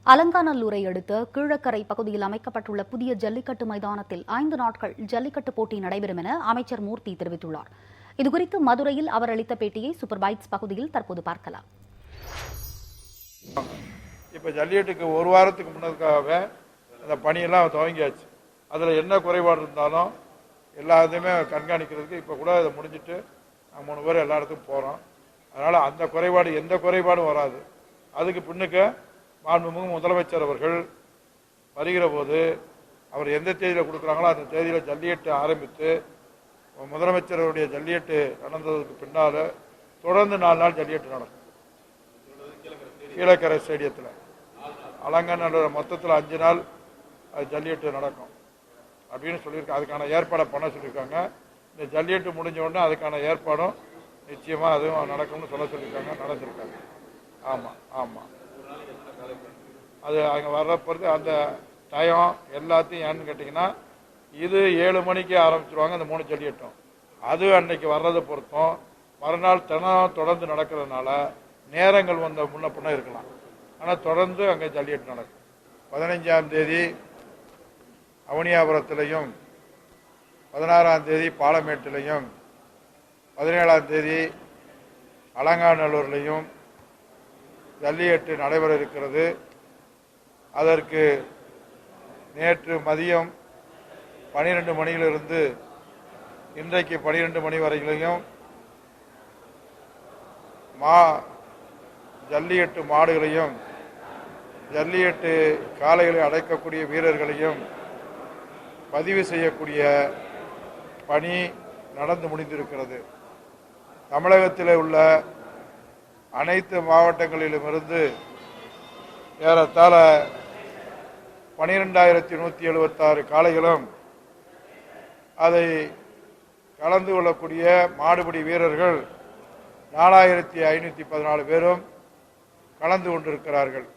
அலங்காநல்லூரை அடுத்த கீழக்கரை பகுதியில் அமைக்கப்பட்டுள்ள புதிய ஜல்லிக்கட்டு மைதானத்தில் 5 நாட்கள் ஜல்லிக்கட்டு போட்டி நடைபெறும் என அமைச்சர் மூர்த்தி தெரிவித்துள்ளார். இதுகுறித்து மதுரையில் அவர் அளித்த பேட்டியை சூப்பர் பைட்ஸ் பகுதியில் தற்போது பார்க்கலாம். இப்ப ஜல்லிக்கட்டுக்கு ஒரு வாரத்துக்கு முன்னதுக்காகவே அந்த பணியெல்லாம் துவங்கியாச்சு. அதில் என்ன குறைபாடு இருந்தாலும் எல்லாத்தையுமே கண்காணிக்கிறதுக்கு இப்போ கூட அதை முடிஞ்சிட்டு நாங்கள் 3 பேர் எல்லா இடத்துக்கும் போகிறோம். அதனால் அந்த குறைபாடு எந்த குறைபாடும் வராது. அதுக்கு பின்னுக்கு மாண்புமிகு முதலமைச்சர் அவர்கள் வருகிற போது அவர் எந்த தேதியில் கொடுக்குறாங்களோ அந்த தேதியில் ஜல்லிக்கட்டு ஆரம்பித்து முதலமைச்சருடைய ஜல்லிக்கட்டு நடந்ததுக்கு பின்னால் தொடர்ந்து 4 நாள் ஜல்லிக்கட்டு நடக்கும். கீழக்கரை ஸ்டேடியத்தில் அலங்காநல்லூர் மொத்தத்தில் 5 நாள் ஜல்லிக்கட்டு நடக்கும் அப்படின்னு சொல்லியிருக்காங்க. அதுக்கான ஏற்பாடை பண்ண சொல்லியிருக்காங்க. இந்த ஜல்லிக்கட்டு முடிஞ்ச உடனே அதுக்கான ஏற்பாடும் நிச்சயமாக அதுவும் நடக்கும்னு சொல்ல சொல்லியிருக்காங்க. நடந்திருக்காங்க. ஆமாம் ஆமாம், அது அங்கே வர்ற பொறுத்து அந்த டயம் எல்லாத்தையும் ஏன்னு கேட்டிங்கன்னா, இது 7 மணிக்கு ஆரம்பிச்சிருவாங்க அந்த 3 ஜல்லிக்கட்டும். அது அன்னைக்கு வர்றதை பொறுத்தும் மறுநாள் தினம் தொடர்ந்து நடக்கிறதுனால நேரங்கள் வந்த முன்ன பின்ன இருக்கலாம். ஆனால் தொடர்ந்து அங்கே ஜல்லிக்கட்டு நடக்கும். 15ஆம் தேதி அவனியாபுரத்திலையும் 16ஆம் தேதி பாலமேட்டிலையும் 17ஆம் தேதி அலங்காநல்லூர்லையும் ஜல்லிக்கட்டு நடைபெற இருக்கிறது. அதற்கு நேற்று மதியம் 12 மணியிலிருந்து இன்றைக்கு 12 மணி வரையிலையும் ஜல்லிக்கட்டு மாடுகளையும் ஜல்லிக்கட்டு காளைகளை அடைக்கக்கூடிய வீரர்களையும் பதிவு செய்யக்கூடிய பணி நடந்து முடிந்திருக்கிறது. தமிழகத்தில் உள்ள அனைத்து மாவட்டங்களிலுமிருந்து ஏறத்தாழ 12,176 காளைகளும் அதை கலந்து கொள்ளக்கூடிய மாடுபிடி வீரர்கள் 4,514 பேரும் கலந்து கொண்டிருக்கிறார்கள்.